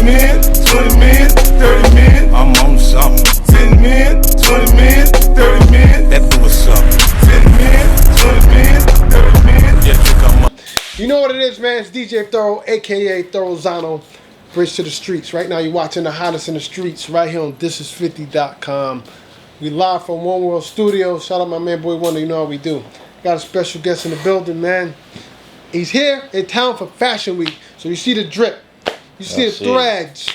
men, 20 men, 30 men, I'm on something. 10 men, 20 men, 30 men, that do what's up. 10 men, 20 men, 30 men, yeah, you come up. You know what it is, man? It's DJ Thorough, aka Thorozano. Bridge to the streets. Right now, you're watching the hottest in the streets right here on thisis50.com. We live from One World Studios. Shout out my man, Boy Wonder. You know how we do. Got a special guest in the building, man. He's here in town for Fashion Week. So you see the drip. You see the threads.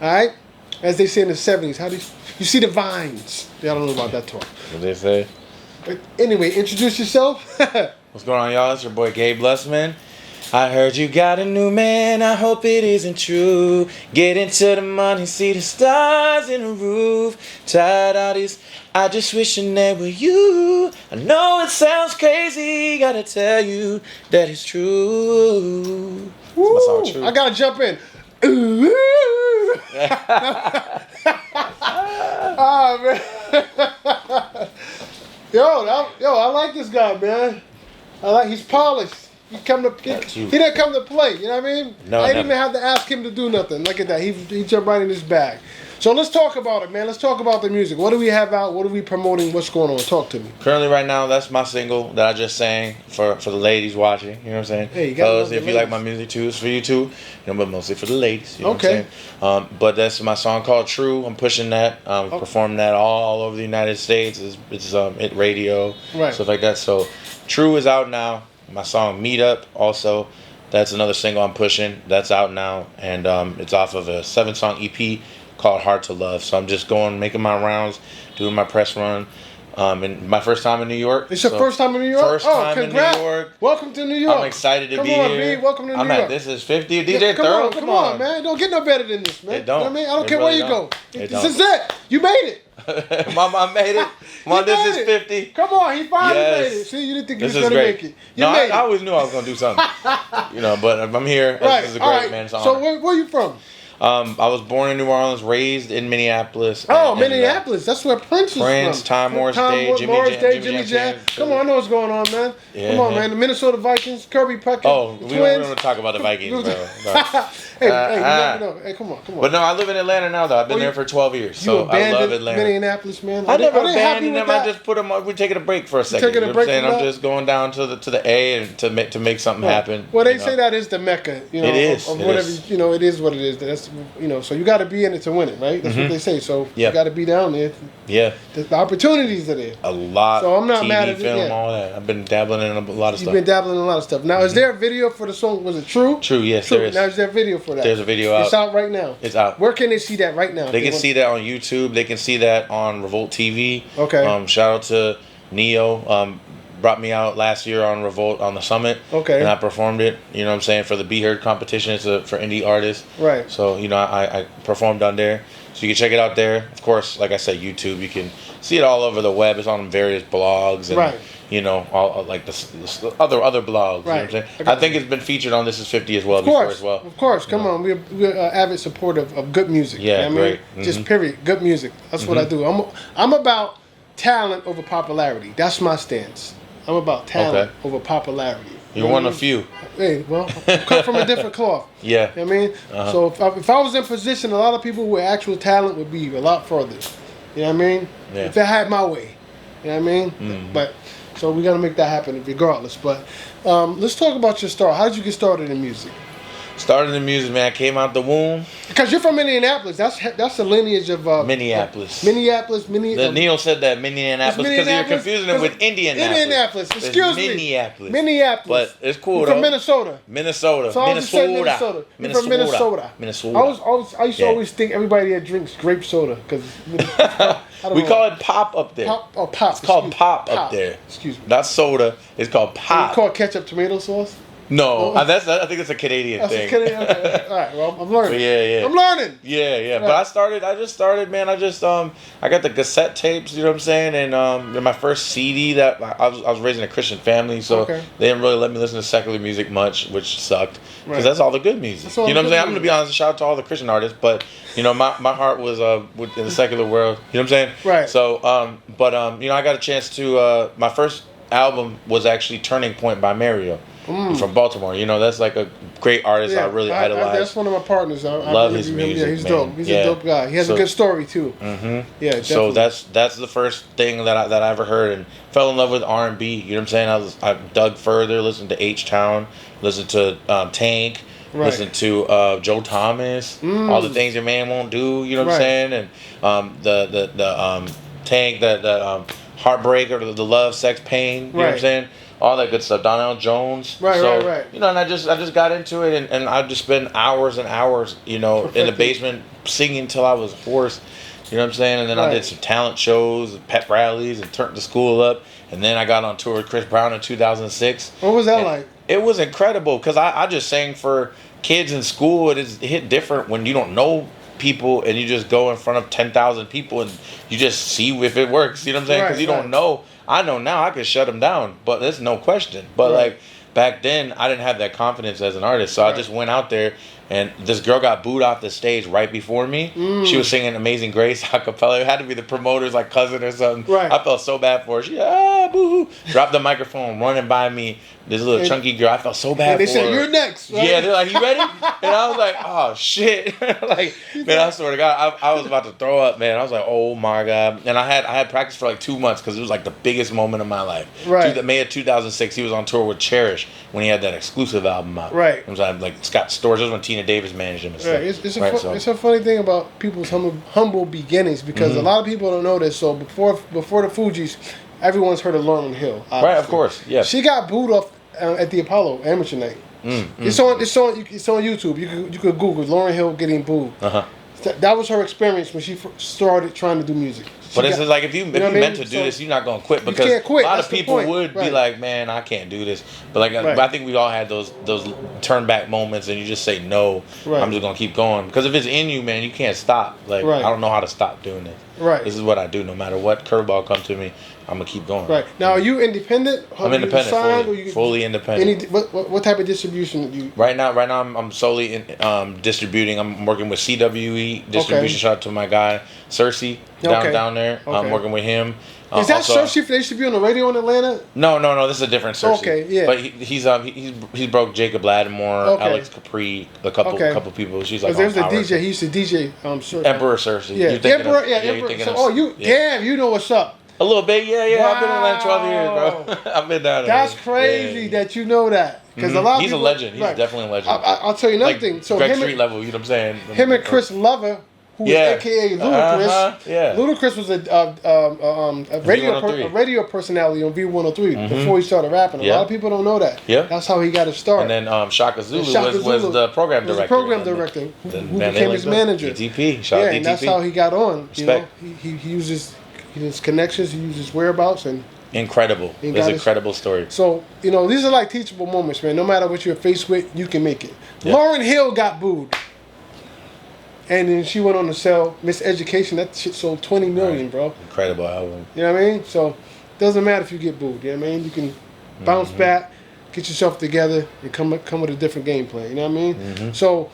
All right? As they say in the 70s. How do you see the vines? Y'all don't know about that talk. What they say? But anyway, introduce yourself. What's going on, y'all? It's your boy, GABE, LUSTMAN. I heard you got a new man, I hope it isn't true. Get into the money, see the stars in the roof. Tired of this, I just wish your name were you. I know it sounds crazy, gotta tell you that it's true. Woo, my song, True. I gotta jump in. Oh, man. Yo, I like this guy, man. He's polished. He didn't come to play, you know what I mean? No, I didn't even have to ask him to do nothing. Look at that. He jumped right in his bag. So let's talk about it, man. Let's talk about the music. What do we have out? What are we promoting? What's going on? Talk to me. Currently, right now, that's my single that I just sang for the ladies watching. You know what I'm saying? Hey, you gotta love the if you like my music too, it's for you too. You know, but mostly for the ladies. You know okay. what I'm saying? But that's my song called True. I'm pushing that. Performing that all over the United States. It's hit radio, right, stuff like that. So True is out now. My song Meet Up also. That's another single I'm pushing. That's out now, and it's off of a 7-song EP called Hard to Love. So I'm just making my rounds, doing my press run. And my first time in New York. It's your first time in New York? First time in New York. Welcome to New York. I'm excited to be here. Come on, here. B. Welcome to New York. I'm at This Is 50. DJ Thorough, come on, man. Don't get no better than this, man. It don't. You know what I mean? I don't care really where you go. This is it. You made it. Mama made it. This is 50. Come on, he finally made it. See, you didn't think you was going to make it. I always knew I was going to do something. But I'm here. Right. This is a great, man. It's an so honor. where you from? I was born in New Orleans, raised in Minneapolis. Minneapolis. That's where Prince is from. Time Morris Day, Jimmy Jam. Come on, I know what's going on, man. Yeah, come on, man. The Minnesota Vikings, Kirby Puckett. Oh, we don't want to talk about the Vikings, bro. Hey, you never know. Hey, come on. But no, I live in Atlanta now, though. I've been there for 12 years, so I love Atlanta. Minneapolis, man. I never abandoned them. I just put them on. We're taking a break for a second. Taking a break. I'm just going down to the A and to make something happen. Well, they say that is the Mecca. It is. Of whatever. It is what it is. That's so you got to be in it to win it, right? That's what they say. So you got to be down there. Yeah. The opportunities are there. A lot. So I'm not TV, mad at film, it. Yeah. all that. I've been dabbling in a lot of stuff. You've been dabbling in a lot of stuff. Now, is there a video for the song? Was it True? True. Yes, there is. Now, is there a video for that? There's a video out. It's out right now. It's out. Where can they see that right now? They can see that on YouTube. They can see that on Revolt TV. Okay. Shout out to Neo. Brought me out last year on Revolt on the Summit. Okay. And I performed it, you know what I'm saying, for the Be Heard competition. It's for indie artists. Right. So, I performed on there. So you can check it out there. Of course, like I said, YouTube. You can see it all over the web. It's on various blogs and all like the other blogs. Right. You know what I'm saying? I think it's been featured on This Is 50 as well before as well. Of course. Come on. We're avid supporters of good music. Yeah, great. Just period. Good music. That's what I do. I'm about talent over popularity. That's my stance. I'm about talent over popularity. You're one of few. Hey, well, I cut from a different cloth. Yeah. You know what I mean? So if I was in position, a lot of people with actual talent would be a lot further. You know what I mean? Yeah. If I had my way. You know what I mean? But so we got to make that happen regardless. But let's talk about your start. How did you get started in music? Started in music, man. I came out the womb. Because you're from Indianapolis. That's the lineage of Minneapolis. Neil said that Minneapolis because you're confusing it with Indianapolis. Excuse me. Minneapolis. But it's cool You're though. from Minnesota. So I was Minnesota. You're from Minnesota. I used to always think everybody that drinks grape soda because we call it pop up there. Pop. It's called pop up there. Excuse me. Not soda. It's called pop. You call ketchup tomato sauce? No, I think it's a Canadian thing. Okay. All right, well, I'm learning. Yeah. I'm learning. Yeah. Right. But I just started, man. I got the cassette tapes, you know what I'm saying? And my first CD that I was raised in a Christian family, so they didn't really let me listen to secular music much, which sucked. Because that's all the good music. You know what I'm saying? I'm going to be honest, shout out to all the Christian artists, but, my heart was in the secular world. You know what I'm saying? Right. So, I got a chance to, my first album was actually Turning Point by Mario. He's from Baltimore. You know, that's like a great artist. I really idolize. That's one of my partners. I love his music. Yeah, he's man. dope. He's a dope guy. He has a good story too. Yeah, definitely. So that's the first thing that I ever heard, and fell in love with R&B. You know what I'm saying? I dug further, listened to H-Town, listened to Tank. Right. Listen to Joe Thomas, all the things your man won't do. You know what I'm saying? And the Tank, the Heartbreak, or the Love, Sex, Pain. You know what I'm saying? All that good stuff. Donnell Jones. Right. You know, and I just got into it, and I just spent hours and hours, you know, in the basement singing till I was hoarse. You know what I'm saying? And then I did some talent shows, pep rallies, and turned the school up. And then I got on tour with Chris Brown in 2006. What was that like? It was incredible because I just sang for kids in school. It hit different when you don't know people and you just go in front of 10,000 people and you just see if it works. You know what I'm saying? Because you don't know. I know now I could shut them down, but there's no question. But like back then, I didn't have that confidence as an artist, so I just went out there. And this girl got booed off the stage right before me. She was singing Amazing Grace a cappella. It had to be the promoter's like cousin or something. Right. I felt so bad for her. She boo. Dropped the microphone, running by me. This little chunky girl. I felt so bad for her. They said, "You're next." Right? Yeah, they're like, "You ready?" And I was like, "Oh shit!" Like, man, I swear to God, I was about to throw up, man. I was like, "Oh my God!" And I had practice for like 2 months because it was like the biggest moment of my life. Right. May of 2006, he was on tour with Cherish when he had that exclusive album out. Right. It was like Scott Storch. It was when Tina Davis managed him. And stuff. Right. It's a funny thing about people's humble beginnings because a lot of people don't know this. So before the Fugees, everyone's heard of Lauryn Hill. Obviously. Right, of course, yeah. She got booed off at the Apollo Amateur Night. It's on YouTube. You could Google Lauryn Hill getting booed. That was her experience when she started trying to do music. But it's like if you meant to do this, you're not gonna quit because can't quit. A lot That's of people the point. would be like, "Man, I can't do this." But like, I think we all had those turn back moments, and you just say, "No, I'm just gonna keep going." Because if it's in you, man, you can't stop. Like, I don't know how to stop doing this. Right. This is what I do. No matter what curveball comes to me, I'm gonna keep going. Right. Now, are you independent? I'm independent, fully independent. What type of distribution do you? Right now, I'm solely distributing. I'm working with CWE distribution. Shout out to my guy Cersei down there. I'm working with him. Is that Cersei? They used to be on the radio in Atlanta. No. This is a different Cersei. Okay, yeah. But he's broke Jacob Lattimore, Alex Capri, a couple people. She's like there's a DJ. He used to DJ. Emperor Cersei. Yeah, Emperor. Emperor. You know what's up. A little bit, yeah. Wow. I've been in Atlanta 12 years, bro. I've been down there. That's crazy that you know that. Because a lot of he's people, a legend. He's definitely a legend. I'll tell you another thing. So Greg Street level, you know what I'm saying? Him and Chris Lover, who was AKA Ludacris. Ludacris was a radio personality on V103 before he started rapping. A lot of people don't know that. Yep. That's how he got his start. And then Shaka Zulu was the program director. Who became his manager. DTP. Shout out DTP. And that's how he got on. Respect. You know, he uses his connections, he uses his whereabouts, and incredible. It's an incredible story. So, you know, these are like teachable moments, man. No matter what you're faced with, you can make it. Yeah. Lauryn Hill got booed. And then she went on to sell Miss Education. That shit sold 20 million, bro. Incredible album. You know what I mean? So, it doesn't matter if you get booed. You know what I mean? You can bounce back, get yourself together, and come with a different game plan. You know what I mean? So,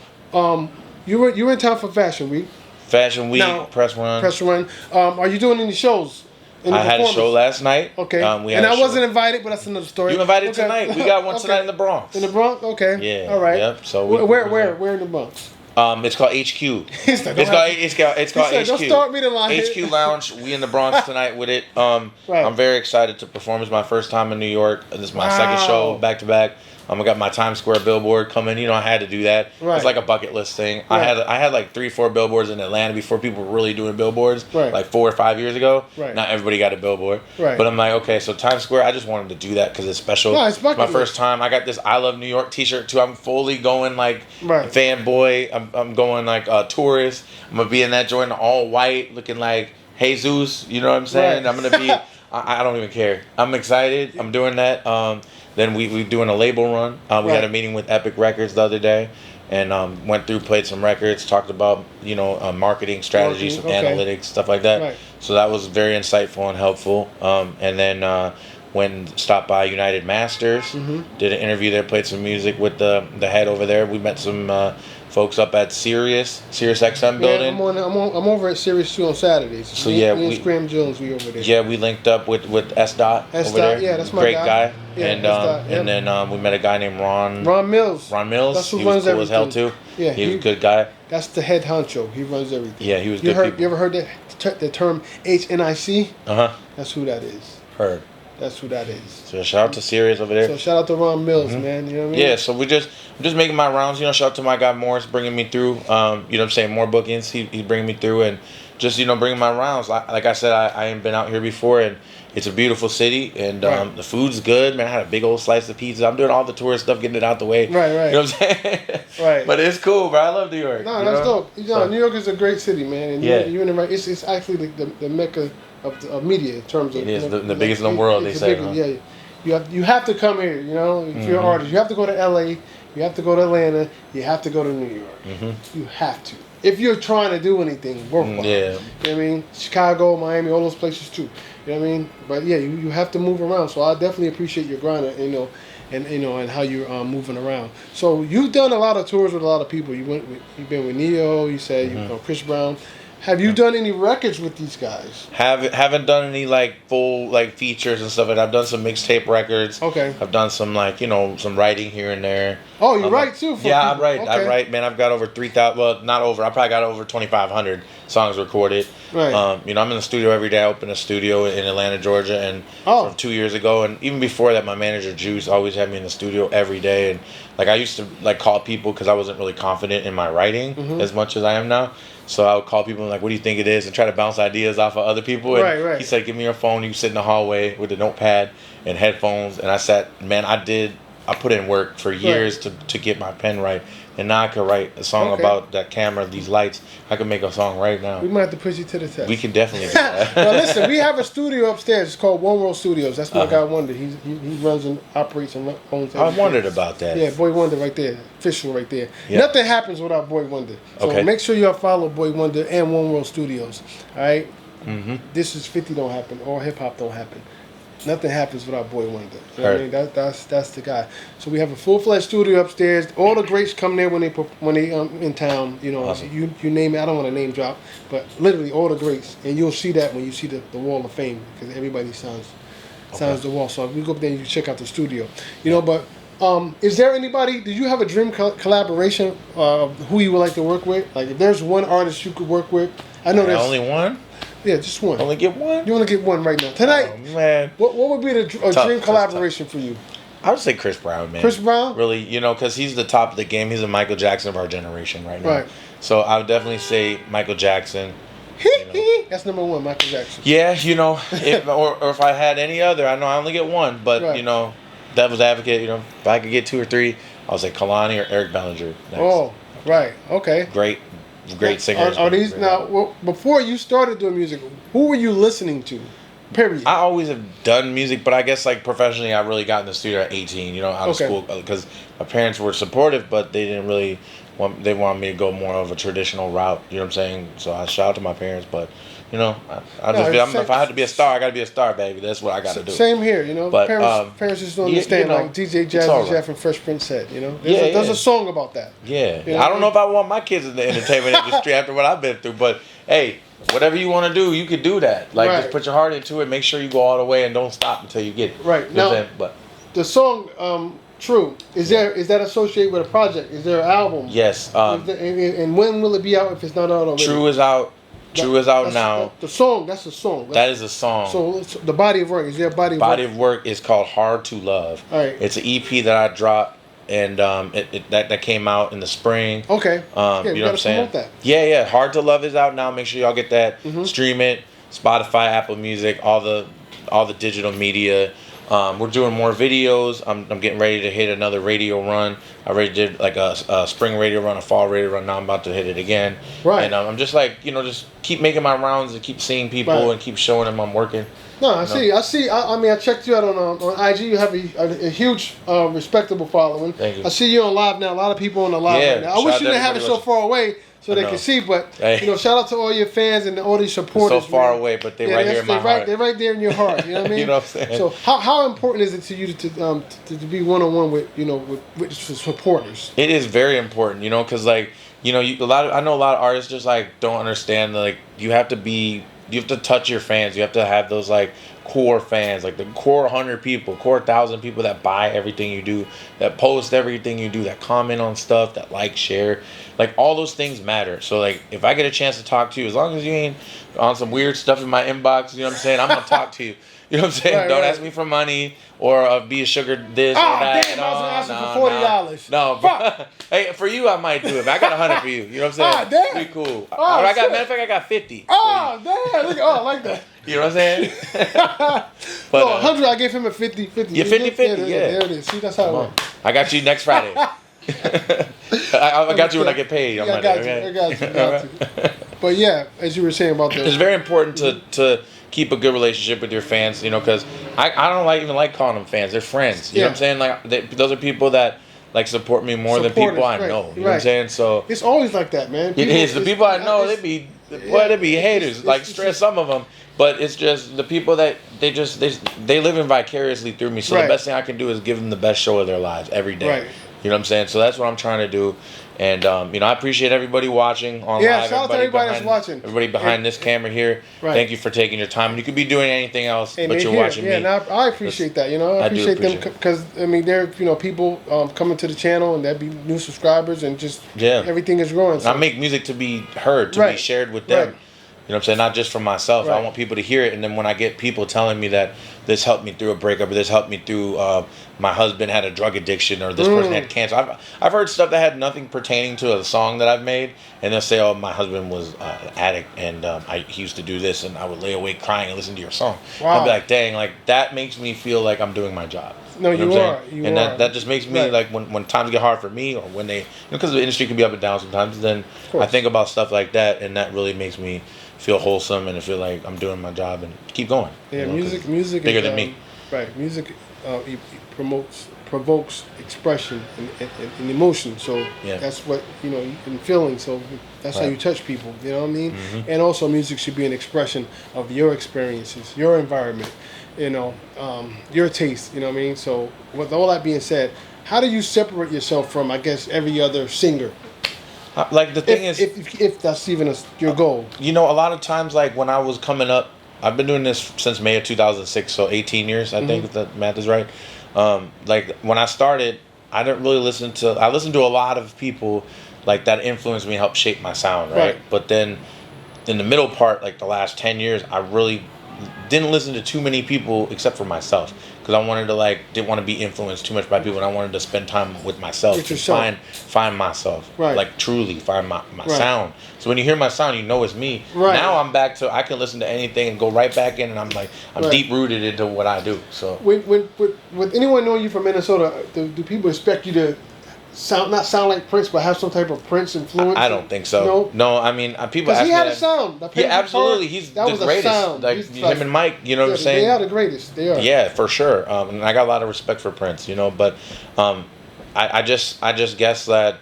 you were in town for Fashion Week. Fashion Week, press run. Are you doing any shows? I had a show last night. Okay. I wasn't invited, but that's another story. You invited tonight. We got one tonight in the Bronx. In the Bronx? Okay. Yeah. All right. Yep. So where in the Bronx? It's called HQ. It's called HQ. Don't start me to lie. HQ Lounge. We in the Bronx tonight with it. I'm very excited to perform. It's my first time in New York. This is my second show back to back. I got my Times Square billboard coming. You know, I had to do that. Right. It's like a bucket list thing. Right. I had like 3-4 billboards in Atlanta before people were really doing billboards. Right. Like 4 or 5 years ago. Right. Not everybody got a billboard. Right. But I'm like, okay, so Times Square. I just wanted to do that because it's special. No, it's bucket my list. first time. I got this I Love New York T-shirt too. I'm fully going like fanboy. I'm going like a tourist. I'm gonna be in that joint all white, looking like Jesus. You know what I'm saying? Right. I'm gonna be. I don't even care. I'm excited. I'm doing that. Then we doing a label run. We had a meeting with Epic Records the other day, and went through, played some records, talked about marketing strategies, some analytics, stuff like that. Right. So that was very insightful and helpful. And then stopped by United Masters, did an interview there, played some music with the head over there. We met some folks up at Sirius XM building. Yeah, I'm over at Sirius 2 on Saturdays. So yeah, me and Scram Jones, we over there. Yeah, we linked up with S. Dot over there. Yeah, that's my great guy. Yeah, and S. and then we met a guy named Ron Mills. Ron Mills. That's who he runs was cool everything. as hell too. Yeah, he was a good guy. That's the head honcho. He runs everything. Yeah, he was You good. You ever heard the term HNIC? Uh-huh. That's who that is. Heard. That's who that is. So shout out to Sirius over there. So shout out to Ron Mills, man. You know what I mean? Yeah, so I'm just making my rounds. You know, shout out to my guy Morris bringing me through. You know what I'm saying? More bookings. He's bringing me through and just, you know, bringing my rounds. Like I said, I ain't been out here before, and it's a beautiful city, and right. The food's good. Man, I had a big old slice of pizza. I'm doing all the tourist stuff, getting it out the way. Right. You know what I'm saying? Right. But it's cool, bro. I love New York. No, that's dope. You know, New York is a great city, man. And yeah. you're in the right. It's actually the mecca of media in terms of. It is the biggest in the world, they say. Yeah. You have to come here, you know, if you're an artist. You have to go to LA, you have to go to Atlanta, you have to go to New York. You have to. If you're trying to do anything worthwhile. Yeah. You know what I mean? Chicago, Miami, all those places too. You know what I mean? But yeah, you have to move around. So I definitely appreciate your grind, and how you're moving around. So you've done a lot of tours with a lot of people. You've been with Neo, you said you know Chris Brown. Have you done any records with these guys? Haven't done any full features and stuff. And I've done some mixtape records. Okay. I've done some some writing here and there. Oh, you write too? Yeah, people. I write. Okay. I write, man. I've got over 3,000. Well, not over. I probably got over 2,500 songs recorded. Right. You know, I'm in the studio every day. I open a studio in Atlanta, Georgia, and from 2 years ago, and even before that, my manager Juice always had me in the studio every day. And I used to call people because I wasn't really confident in my writing as much as I am now. So I would call people and what do you think it is? And try to bounce ideas off of other people. And right. he said, give me your phone. You sit in the hallway with a notepad and headphones. And I put in work for years to get my pen right. And now I could write a song about that camera, these lights. I could make a song right now. We might have to push you to the test. We can definitely do that. Now listen, we have a studio upstairs. It's called One World Studios. That's my guy Wonder. He runs and operates and owns everything. I wondered about that. Yeah, Boy Wonder right there. Official right there. Yeah. Nothing happens without Boy Wonder. So make sure y'all follow Boy Wonder and One World Studios. All right? This is 50 don't happen. Or hip hop don't happen. Nothing happens without Boy Wonder. You know what I mean? That's the guy. So we have a full-fledged studio upstairs. All the greats come there when they in town. You know, awesome. you name it. I don't want to name drop, but literally all the greats, and you'll see that when you see the Wall of Fame because everybody sounds the wall. So if we go up there, and you check out the studio. You know, but is there anybody? Did you have a dream collaboration of who you would like to work with? Like if there's one artist you could work with, I know there's only one. Yeah, just one. Only get one? You want to get one right now. Tonight, oh, man. What would be a dream collaboration for you? I would say Chris Brown, man. Chris Brown? Really, you know, because he's the top of the game. He's the Michael Jackson of our generation right now. Right. So I would definitely say Michael Jackson. That's number one, Michael Jackson. Yeah, you know, or if I had any other, I know I only get one, but, you know, devil's advocate, you know, if I could get two or three, I would say Kalani or Eric Bellinger next. Oh, right. Okay. Great singers. Are these now? Before you started doing music, who were you listening to? Period. I always have done music, but I guess professionally, I really got in the studio at 18. You know, out of school because my parents were supportive, but they didn't really want. They wanted me to go more of a traditional route. You know what I'm saying? So I shout out to my parents, but you know, if I had to be a star, I got to be a star, baby. That's what I got to do. Same here, you know. But parents just don't understand, you know, like DJ Jazzy Jeff and Fresh Prince said. You know, there's a song about that. Yeah, you know I don't know if I want my kids in the entertainment industry after what I've been through, but hey, whatever you want to do, you could do that. Just put your heart into it. Make sure you go all the way and don't stop until you get it. Right now, the song "True" is that associated with a project? Is there an album? Yes. And when will it be out if it's not out already? True is out. True is out now. The song, that's a song. That is a song. So the body of work, is there a body of work? Body of work is called Hard to Love. All right. It's an EP that I dropped, and that came out in the spring. Okay. You know what I'm saying? That. Yeah. Hard to Love is out now. Make sure y'all get that. Stream it. Spotify, Apple Music, all the digital media. We're doing more videos. I'm getting ready to hit another radio run. I already did a spring radio run, a fall radio run. Now I'm about to hit it again. Right. And I'm just just keep making my rounds and keep seeing people and keep showing them I'm working. No, I see. I mean, I checked you out on IG. You have a huge, respectable following. Thank you. I see you on live now. A lot of people on the live right now. I wish you didn't have it so far away so they can see. But shout out to all your fans and all these supporters. So far man. away, but they're right here in my heart. They're right there in your heart. You know what I mean? You know what I'm saying? So how important is it to you to be one-on-one with supporters? It is very important, because like I know a lot of artists just like don't understand that, like you have to touch your fans. You have to have those like core fans, like the core 100 people, core 1,000 people that buy everything you do, that post everything you do, that comment on stuff, that like, share, like all those things matter. So like if I get a chance to talk to you, as long as you ain't on some weird stuff in my inbox, you know what I'm saying, I'm gonna talk to you. You know what I'm saying? Right, Don't right. ask me for money or be a sugar this or that. Damn, I was asking for $40. No, bro. Hey, for you I might do it. But I got 100 for you. You know what I'm saying? Damn. Pretty cool. Matter of fact, I got 50. Oh, damn. Look, I like that. You know what I'm saying? But 100, I gave him a 50. Yeah, 50-50, yeah. There it is. See, that's how it works. I got you next Friday. I got you when I get paid. I got you. But yeah, as you were saying about that. It's very important to keep a good relationship with your fans, because I don't even like calling them fans. They're friends. You know what I'm saying? Like those are people that like support me more than people I know. You know what I'm saying? So it's always like that, man. It is. The people I know, they be haters. Like stress some of them. But it's just the people that they live in vicariously through me. So the best thing I can do is give them the best show of their lives every day. Right. You know what I'm saying? So that's what I'm trying to do. And, I appreciate everybody watching online. Yeah, shout out to everybody that's watching. Everybody behind this camera here. Right. Thank you for taking your time. You could be doing anything else, but you're watching me. Yeah, and I appreciate that. I appreciate them because, they're, people coming to the channel and that'd be new subscribers and just everything is growing. So. I make music to be heard, to be shared with them. Right. You know what I'm saying? Not just for myself. Right. I want people to hear it. And then when I get people telling me that this helped me through a breakup, or this helped me through my husband had a drug addiction, or this person had cancer. I've heard stuff that had nothing pertaining to a song that I've made. And they'll say, oh, my husband was an addict and he used to do this, and I would lay awake crying and listen to your song. Wow. I'd be like, dang, like that makes me feel like I'm doing my job. No, you are. And that just makes me like when times get hard for me, or when they, because the industry can be up and down sometimes, then I think about stuff like that, and that really makes me feel wholesome and feel like I'm doing my job and keep going. Yeah, music bigger than me. Right, music provokes expression and emotion. So that's what and feeling. So that's how you touch people. You know what I mean? Mm-hmm. And also, music should be an expression of your experiences, your environment, your taste. You know what I mean? So with all that being said, how do you separate yourself from, I guess, every other singer? Like the thing is, if that's even your goal. A lot of times, like when I was coming up, I've been doing this since May of 2006, so 18 years, I think, if the math is right. Like when I started, I didn't really I listened to a lot of people like that influenced me, helped shape my sound, right? But then in the middle part, like the last 10 years, I really didn't listen to too many people except for myself, because I wanted to didn't want to be influenced too much by people, and I wanted to spend time with myself to find myself, like truly find my sound. So when you hear my sound, it's me. Now I'm back to, I can listen to anything and go right back in, and I'm like, I'm deep rooted into what I do. So with anyone knowing you from Minnesota, do people expect you to not sound like Prince, but have some type of Prince influence? I don't think so. No, I mean, people ask me. He had a sound. Yeah, absolutely. He's the greatest. Like him and Mike, you know what I'm saying? They are the greatest. They are. Yeah, for sure. And I got a lot of respect for Prince, but I just guess that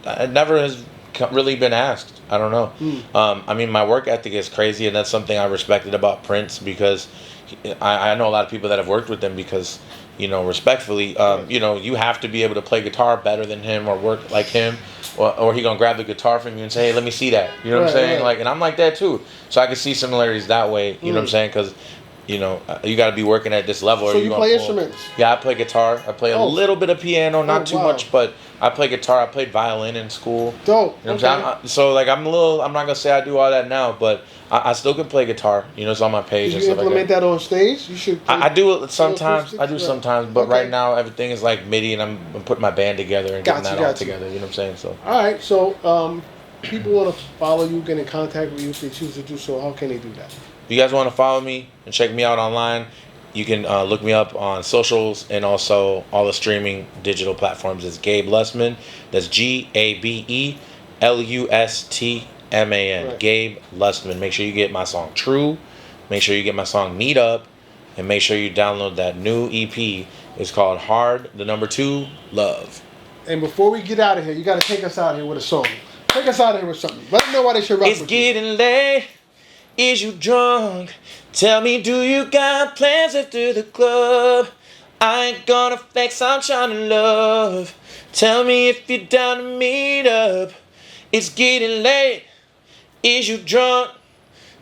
it never has really been asked. I don't know. I mean, my work ethic is crazy, and that's something I respected about Prince, because I know a lot of people that have worked with him, because respectfully, you have to be able to play guitar better than him, or work like him, or he gonna grab the guitar from you and say, hey, let me see that. You know what I'm saying? Like, and I'm like that too. So I can see similarities that way. You know what I'm saying? Because you got to be working at this level. So you play instruments? Yeah, I play guitar. I play a little bit of piano, not too much, but I play guitar. I played violin in school. Dope. You know what I'm saying? So like I'm not gonna say I do all that now, but I still can play guitar. It's on my page. Did you implement that on stage? You should. I do it sometimes. I do sometimes, but right now everything is like MIDI, and I'm putting my band together and getting that all together. You know what I'm saying? So. All right. So people want to follow you, get in contact with you if they choose to do so. How can they do that? If you guys want to follow me and check me out online, you can look me up on socials, and also all the streaming digital platforms is Gabe LUSTMAN. That's GABE LUSTMAN. Right. Gabe LUSTMAN. Make sure you get my song True. Make sure you get my song Need Up. And make sure you download that new EP. It's called Hard, the number 2, Love. And before we get out of here, you got to take us out here with a song. Take us out of here with something. Let them know why they should rock It's with you. getting late. Is you drunk? Tell me, do you got plans after the club? I ain't gonna flex, I'm trying to love. Tell me if you're down to meet up. It's getting late. Is you drunk?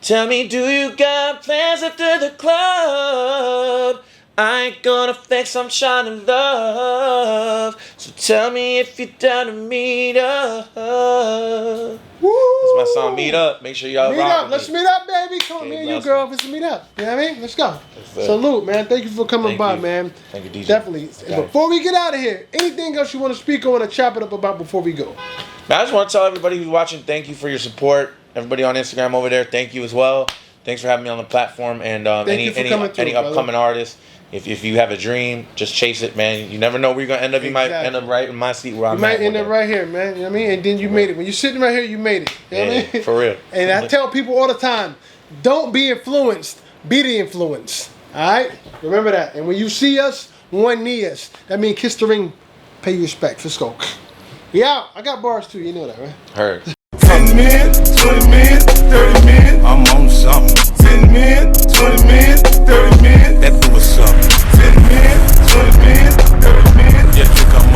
Tell me, do you got plans after the club? I ain't gonna flex, I'm trying to love. So tell me if you're down to meet up. Woo! That's my song, Meet Up. Make sure y'all Meet rock up. with Let's me. meet up, baby. Come on, Okay, me and you, bless girl. Let's meet up. You know what I mean? Let's go. it. Salute, man. Thank you for coming Thank by, you. man. Thank you, DJ. Definitely. Okay. And before we get out of here, anything else you want to speak on or chop it up about before we go? Now, I just want to tell everybody who's watching, thank you for your support. Everybody on Instagram over there, thank you as well. Thanks for having me on the platform. And any upcoming artists, if you have a dream, just chase it, man. You never know where you're gonna end up. You might end up right in my seat where I'm at. You might end up right here, man. You know what I mean? And then you made it. When you're sitting right here, you made it. You know what I mean? For real. And I tell people all the time, don't be influenced, be the influence. All right? Remember that. And when you see us, one knee us. That means kiss the ring, pay your respect. Let's go. We out. I got bars too. You know that, right? Heard. 10 men, 20 men, 30 men, I'm on something. 10 men, 20 men, 30 men, that do what's up.